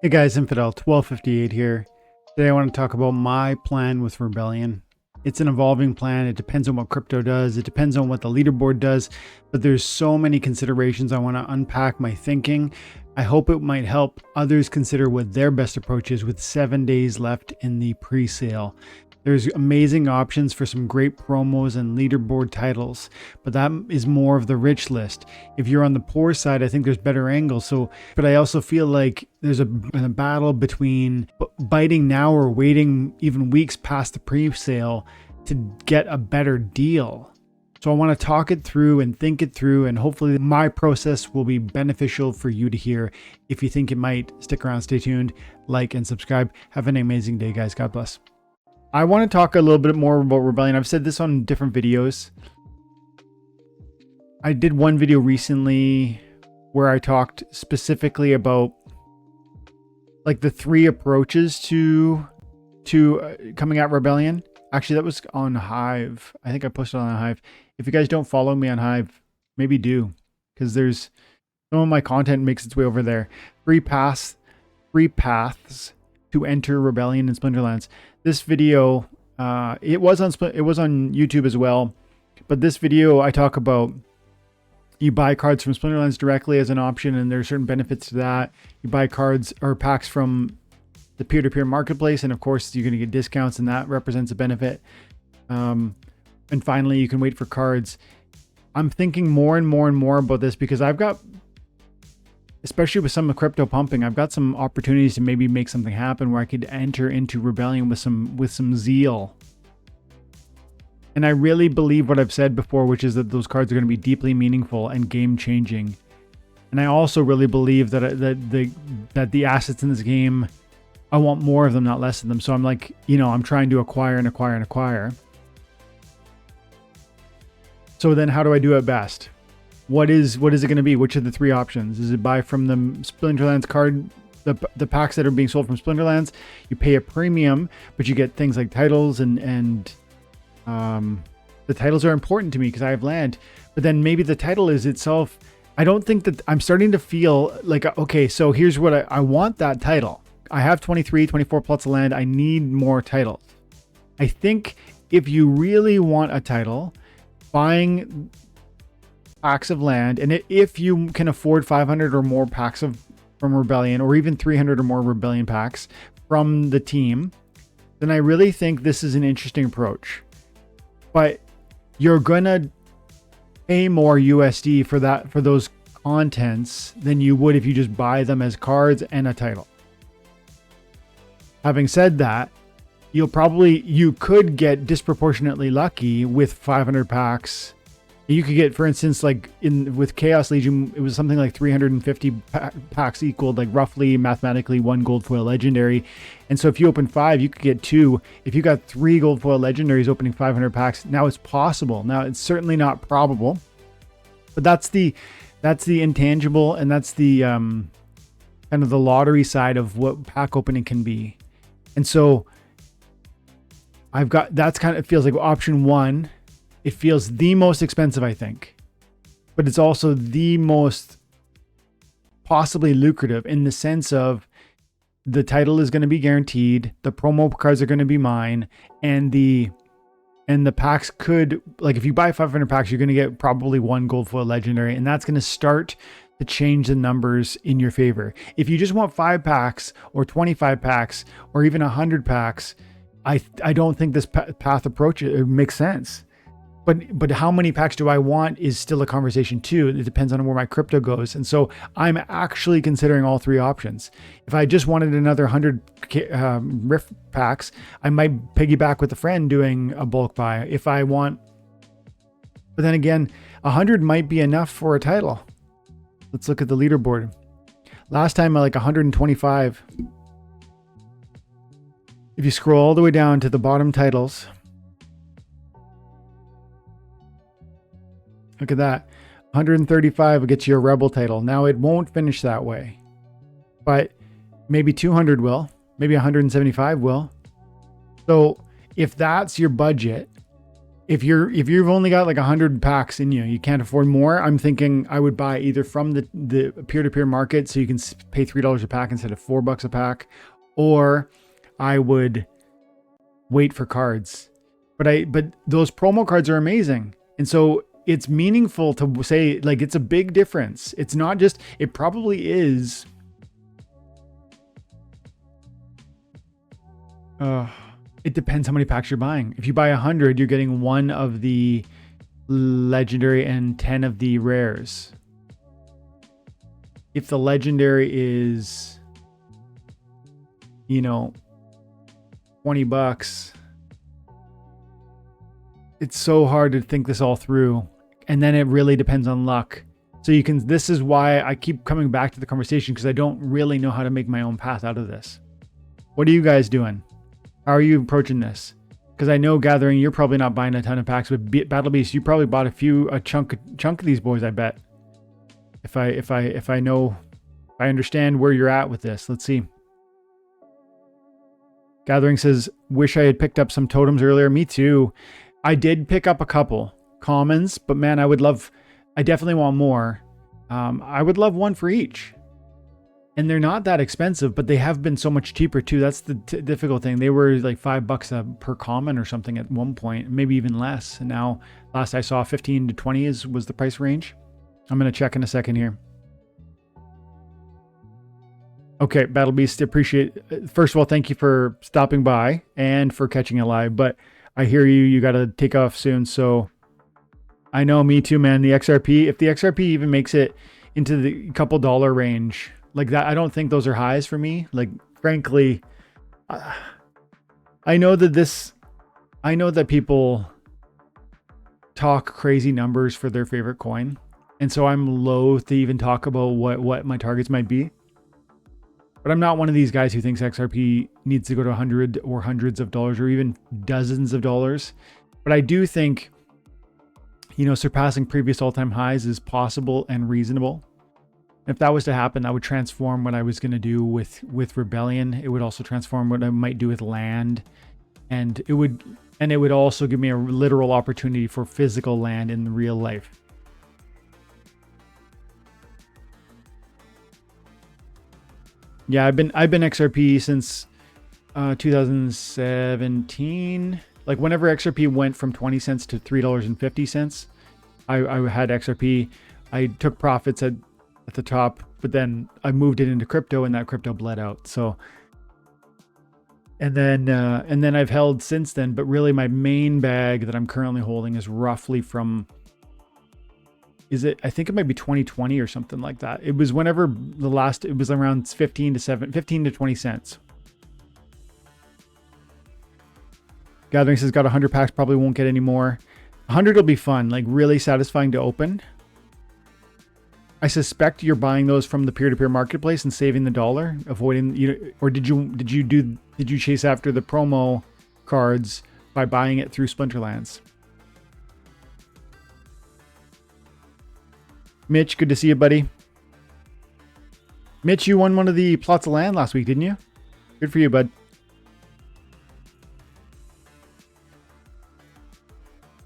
Hey guys, Infidel 1258 here. Today I want to talk about my plan with Rebellion. It's an evolving plan. It depends on what crypto does. It depends on what the leaderboard does. But there's so many considerations. I want to unpack my thinking. I hope it might help others consider what their best approach is with 7 days left in the pre-sale. There's amazing options for some great promos and leaderboard titles, but that is more of the rich list. If you're on the poor side, I think there's better angles. But I also feel like there's a battle between biting now or waiting even weeks past the pre-sale to get a better deal. So I want to talk it through and think it through, and hopefully my process will be beneficial for you to hear. If you think it might, stick around, stay tuned, like and subscribe. Have an amazing day, guys. God bless. I want to talk a little bit more about Rebellion. I've said this on different videos. I did one video recently where I talked specifically about like the 3 approaches to coming at Rebellion. Actually, that was on Hive. I think I posted on Hive. If you guys don't follow me on Hive, maybe do, because there's some of my content makes its way over there. 3 paths to enter Rebellion in Splinterlands. This video, it was on YouTube as well, but this video I talk about you buy cards from Splinterlands directly as an option, and there are certain benefits to that. You buy cards or packs from the peer-to-peer marketplace, and of course you're going to get discounts, and that represents a benefit. And finally, you can wait for cards. I'm thinking more and more about this because I've got, especially with some of crypto pumping, I've got some opportunities to maybe make something happen where I could enter into Rebellion with some zeal. And I really believe what I've said before, which is that those cards are going to be deeply meaningful and game changing. And I also really believe that the assets in this game, I want more of them, not less of them. So I'm like, I'm trying to acquire and acquire and acquire. So then how do I do it best? What is it going to be? Which of the 3 options? Is it buy from the Splinterlands card, the packs that are being sold from Splinterlands? You pay a premium, but you get things like titles and the titles are important to me because I have land. But then maybe the title is itself. I don't think that I'm starting to feel like, okay, so here's what I want that title. I have 23, 24 plots of land. I need more titles. I think if you really want a title, buying packs of land, and if you can afford 500 or more packs from Rebellion, or even 300 or more Rebellion packs from the team, then I really think this is an interesting approach. But you're gonna pay more USD for those contents than you would if you just buy them as cards and a title. Having said that, you could get disproportionately lucky with 500 packs. You could get, for instance, like with Chaos Legion, it was something like 350 packs equaled like roughly mathematically 1 gold foil legendary. And so if you open 5, you could get 2. If you got 3 gold foil legendaries opening 500 packs, now it's possible. Now it's certainly not probable, but that's the intangible, and that's the kind of the lottery side of what pack opening can be. And so it feels like option 1. It feels the most expensive, I think, but it's also the most possibly lucrative in the sense of the title is going to be guaranteed, the promo cards are going to be mine, and the packs could, like, if you buy 500 packs, you're going to get probably 1 gold foil legendary, and that's going to start to change the numbers in your favor. If you just want 5 packs or 25 packs or even 100 packs, I don't think this path approach makes sense. But how many packs do I want is still a conversation too. It depends on where my crypto goes. And so I'm actually considering all 3 options. If I just wanted another 100 Rift packs, I might piggyback with a friend doing a bulk buy. But then again, 100 might be enough for a title. Let's look at the leaderboard. Last time I like 125. If you scroll all the way down to the bottom titles, look at that. 135 will get you a Rebel title. Now it won't finish that way, but maybe 200 will, maybe 175 will. So if that's your budget, if you've only got like 100 packs in you can't afford more. I'm thinking I would buy either from the peer-to-peer market, so you can pay $3 a pack instead of $4 a pack, or I would wait for cards. But those promo cards are amazing, and so it's meaningful to say, like, it's a big difference. It's not just, it probably is. It depends how many packs you're buying. If you buy 100, you're getting 1 of the legendary and 10 of the rares. If the legendary is, you know, $20, it's so hard to think this all through. And then it really depends on luck. So you can, this is why I keep coming back to the conversation, because I don't really know how to make my own path out of this. What are you guys doing? How are you approaching this? Because I know Gathering, you're probably not buying a ton of packs, but Battle Beast, you probably bought a chunk of these boys, I bet. If I understand where you're at with this. Let's see. Gathering says, wish I had picked up some totems earlier. Me too. I did pick up a couple commons, but man, I definitely want more. I would love 1 for each. And they're not that expensive, but they have been so much cheaper too. That's the difficult thing. They were like $5 per common or something at one point, maybe even less. And now, last I saw, 15 to 20 was the price range. I'm going to check in a second here. Okay, Battle Beast, first of all, thank you for stopping by and for catching it live. But I hear you got to take off soon. So I know, me too, man. The XRP, if the XRP even makes it into the couple dollar range, like that, I don't think those are highs for me. Like, frankly, I know that people talk crazy numbers for their favorite coin. And so I'm loath to even talk about what my targets might be. But I'm not one of these guys who thinks XRP needs to go to 100 or hundreds of dollars or even dozens of dollars. But I do think, surpassing previous all-time highs is possible and reasonable. If that was to happen, that would transform what I was going to do with Rebellion. It would also transform what I might do with land. And it would also give me a literal opportunity for physical land in real life. Yeah, I've been XRP since 2017. Like, whenever XRP went from 20 cents to $3.50, I had XRP. I took profits at the top, but then I moved it into crypto, and that crypto bled out. So, and then I've held since then. But really, my main bag that I'm currently holding is roughly from. I think it might be 2020 or something like that. It was whenever it was around 15 to 20 cents. Gathering says, got 100 packs, probably won't get any more. 100 will be fun, like really satisfying to open. I suspect you're buying those from the peer-to-peer marketplace and saving the dollar, avoiding, or did you chase after the promo cards by buying it through Splinterlands? Mitch, good to see you, buddy. Mitch, you won one of the plots of land last week, didn't you? Good for you, bud.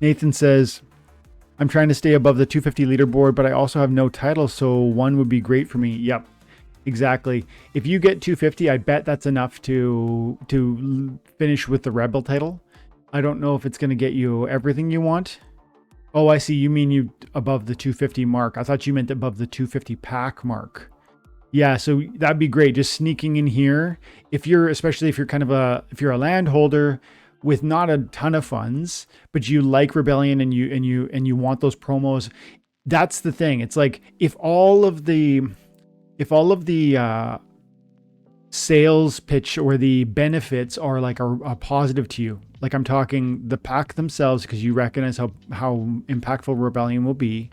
Nathan says, I'm trying to stay above the 250 leaderboard, but I also have no title, so 1 would be great for me. Yep, exactly. If you get 250, I bet that's enough to finish with the Rebel title. I don't know if it's going to get you everything you want. Oh, I see. You mean you above the 250 mark. I thought you meant above the 250 pack mark. Yeah, so that'd be great. Just sneaking in here. Especially if you're if you're a landholder with not a ton of funds, but you like Rebellion and you want those promos. That's the thing. It's like if all of the sales pitch or the benefits are like a positive to you. Like, I'm talking the pack themselves, because you recognize how impactful Rebellion will be.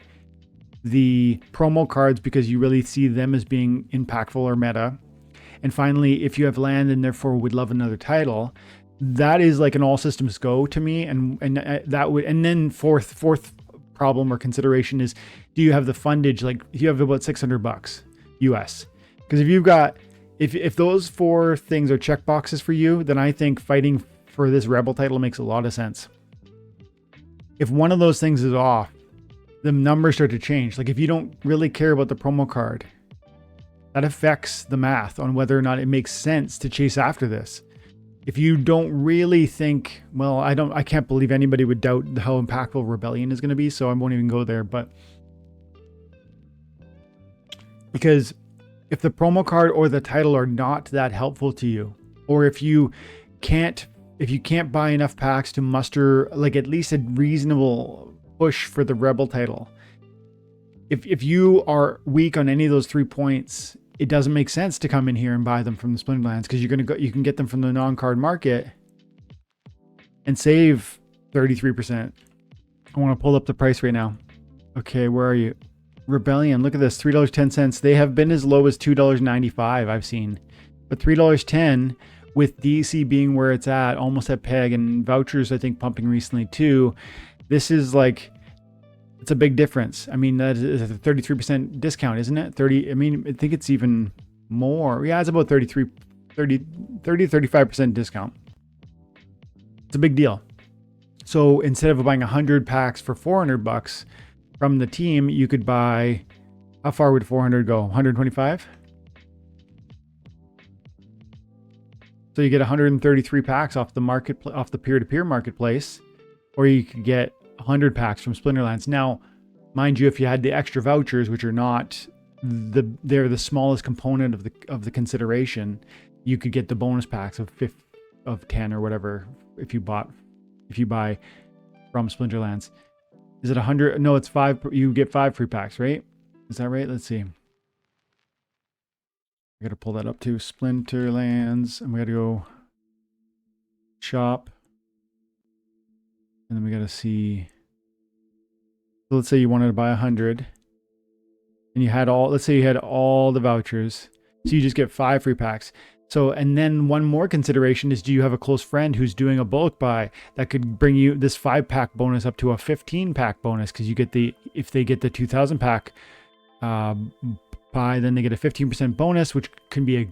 The promo cards, because you really see them as being impactful or meta. And finally, if you have land and therefore would love another title, that is like an all systems go to me. And then fourth problem or consideration is, do you have the fundage? Like, if you have about $600 US, because if those 4 things are check boxes for you, then I think fighting for this Rebel title makes a lot of sense. if one of those things is off, the numbers start to change. Like if you don't really care about the promo card, that affects the math on whether or not it makes sense to chase after this. If you don't really think, well, I can't believe anybody would doubt how impactful Rebellion is going to be, so I won't even go there. But because if the promo card or the title are not that helpful to you, or if you can't buy enough packs to muster like at least a reasonable push for the Rebel title, if you are weak on any of those 3 points, it doesn't make sense to come in here and buy them from the Splinterlands, because you can get them from the non-card market and save 33%. I want to pull up the price right now. Okay, where are you? Rebellion, look at this, $3.10. They have been as low as $2.95 I've seen. But $3.10 with DC being where it's at, almost at peg, and vouchers I think pumping recently too. This is like, it's a big difference. I mean, that is a 33% discount, isn't it? I think it's even more. Yeah, it's about 35% discount. It's a big deal. So instead of buying 100 packs for $400 from the team, you could buy, how far would 400 go? 125? So you get 133 packs off the peer-to-peer marketplace, or you could get 100 packs from Splinterlands. Now, mind you, if you had the extra vouchers, which are not they're the smallest component of the consideration, you could get the bonus packs of 10 or whatever if you buy from Splinterlands. Is it 100? No, it's 5. You get 5 free packs, right? Is that right? Let's see. I got to pull that up too. Splinterlands, and we got to go shop. And then we got to see. So let's say you wanted to buy 100, and you had let's say you had all the vouchers. So you just get 5 free packs. So, and then one more consideration is, do you have a close friend who's doing a bulk buy that could bring you this 5-pack bonus up to a 15-pack bonus? Because you get if they get the 2,000 pack buy, then they get a 15% bonus, which can be a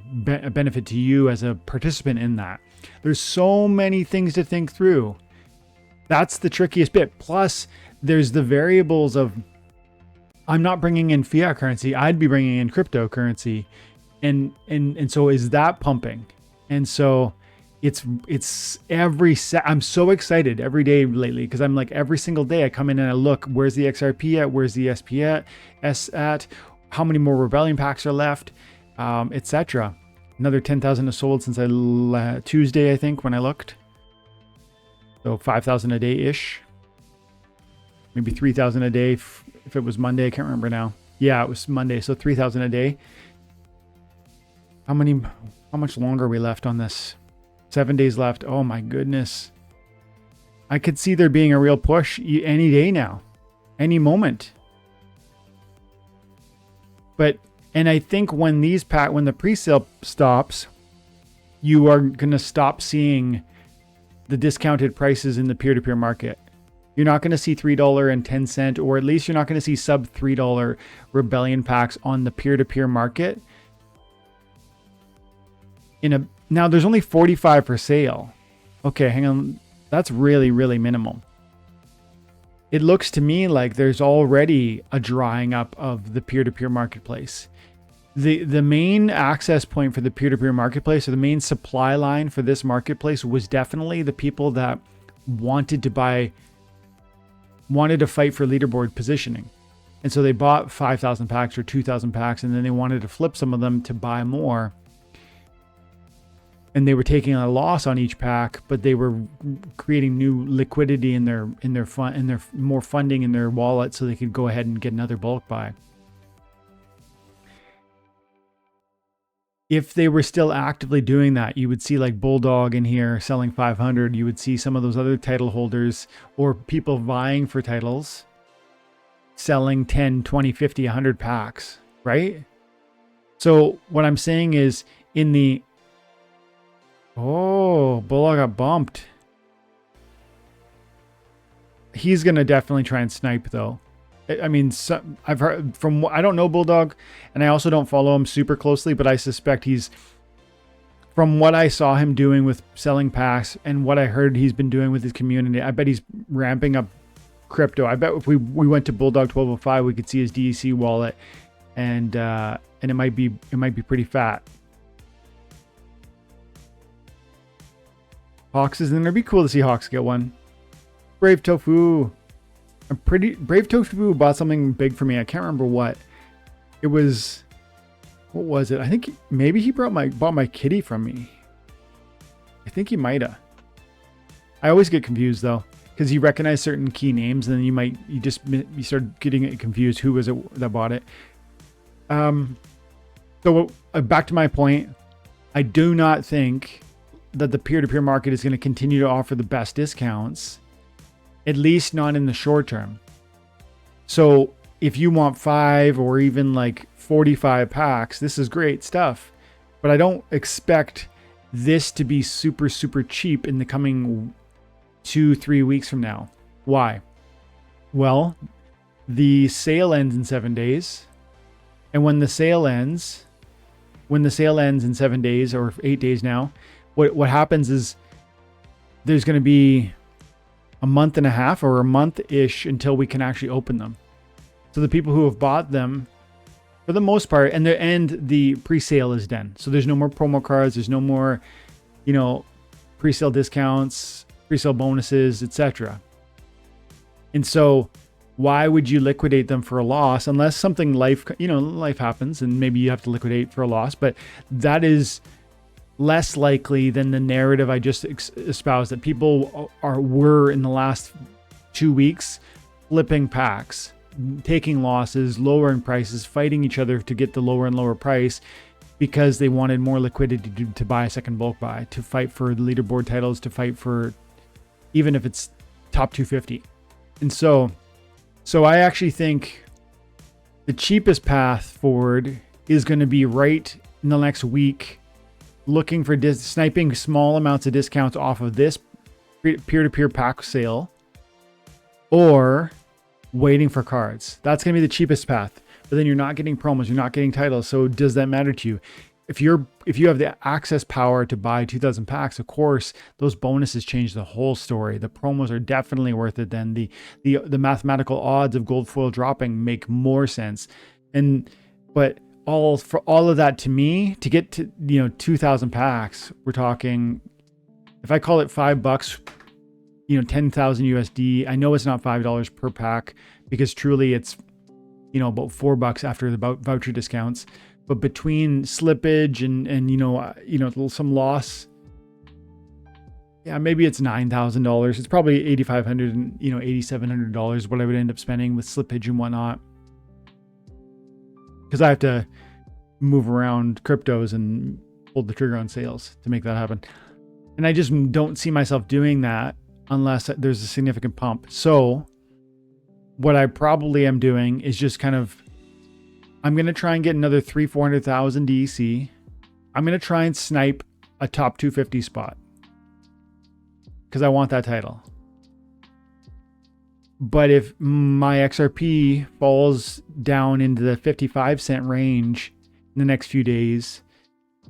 benefit to you as a participant in that. There's so many things to think through. That's the trickiest bit. Plus, there's the variables of, I'm not bringing in fiat currency. I'd be bringing in cryptocurrency. And so is that pumping? And so it's I'm so excited every day lately, because I'm like, every single day I come in and I look, where's the XRP at? Where's the SPS at? How many more Rebellion packs are left? Etc. Another 10,000 has sold since Tuesday, I think, when I looked. So 5,000 a day-ish. Maybe 3,000 a day if it was Monday. I can't remember now. Yeah, it was Monday. So 3,000 a day. How much longer are we left on this? 7 days left. Oh my goodness. I could see there being a real push any day now. Any moment. And I think when the pre-sale stops, you are going to stop seeing the discounted prices in the peer-to-peer market. You're not going to see $3.10, or at least you're not going to see sub $3 Rebellion packs on the peer-to-peer market. Now there's only 45 for sale. Okay, hang on. That's really, really minimal. It looks to me like there's already a drying up of the peer-to-peer marketplace. The main access point for the peer-to-peer marketplace, or the main supply line for this marketplace, was definitely the people that wanted to fight for leaderboard positioning. And so they bought 5,000 packs or 2,000 packs, and then they wanted to flip some of them to buy more. And they were taking a loss on each pack, but they were creating new liquidity in their more funding in their wallet, so they could go ahead and get another bulk buy. If they were still actively doing that, you would see like Bulldog in here selling 500. You would see some of those other title holders or people vying for titles selling 10, 20, 50, 100 packs, right? So what I'm saying is, Bulldog got bumped. He's going to definitely try and snipe though. I mean, I've heard I don't know Bulldog, and I also don't follow him super closely, but I suspect from what I saw him doing with selling packs and what I heard he's been doing with his community, I bet he's ramping up crypto. I bet if we went to Bulldog 1205, we could see his DEC wallet, and it might be pretty fat. Hawks is in there. It'd be cool to see Hawks get one. Brave Tofu. Brave Tofu bought something big for me. I can't remember what. It was, what was it? I think maybe he bought my kitty from me. I think he might have. I always get confused though, because you recognize certain key names, and then you start getting it confused. Who was it that bought it? So back to my point, I do not think that the peer-to-peer market is going to continue to offer the best discounts, at least not in the short term. So if you want 5 or even like 45 packs, this is great stuff, but I don't expect this to be super, super cheap in the coming 2-3 weeks from now. Why? Well, the sale ends in 7 days. And when the sale ends in 7 days or 8 days now, what happens is there's going to be a month and a half or a month-ish until we can actually open them. So the people who have bought them, for the most part, and the pre-sale is done. So there's no more promo cards. There's no more, pre-sale discounts, pre-sale bonuses, etc. And so why would you liquidate them for a loss unless something life happens and maybe you have to liquidate for a loss? But that is less likely than the narrative I just espoused, that people were in the last 2 weeks flipping packs, taking losses, lowering prices, fighting each other to get the lower and lower price because they wanted more liquidity to buy a second bulk buy, to fight for the leaderboard titles, to fight for even if it's top 250. And so I actually think the cheapest path forward is going to be right in the next week, looking for sniping small amounts of discounts off of this peer-to-peer pack sale, or waiting for cards. That's going to be the cheapest path. But then you're not getting promos, you're not getting titles. So does that matter to you? If you have the access power to buy 2,000 packs, of course, those bonuses change the whole story. The promos are definitely worth it. Then the mathematical odds of gold foil dropping make more sense. But for all of that, to me, to get to 2,000 packs, we're talking, if I call it $5, 10,000 USD. I know it's not $5 per pack because truly it's about $4 after the voucher discounts. But between slippage and some loss, yeah, maybe it's $9,000. It's probably $8,500 and $8,700 what I would end up spending with slippage and whatnot, because I have to move around cryptos and pull the trigger on sales to make that happen. And I just don't see myself doing that unless there's a significant pump. So what I probably am doing is just I'm going to try and get another 300,000-400,000 DEC. I'm going to try and snipe a top 250 spot because I want that title. But if my XRP falls down into the 55 cent range in the next few days,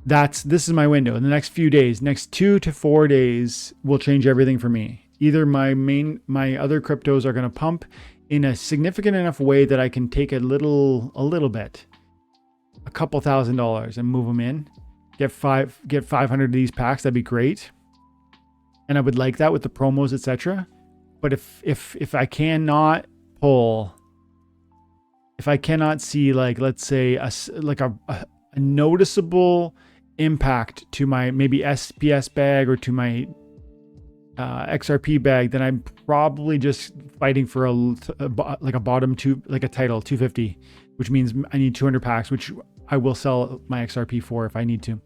this is my window. In the next few days, next 2 to 4 days will change everything for me. Either my other cryptos are going to pump in a significant enough way that I can take a little bit, a couple $1,000s, and move them in, get 500 of these packs. That'd be great. And I would like that with the promos, etc. But if I cannot see, like, let's say a noticeable impact to my maybe SPS bag or to my XRP bag, then I'm probably just fighting for a bottom two, like a title 250, which means I need 200 packs, which I will sell my XRP for if I need to.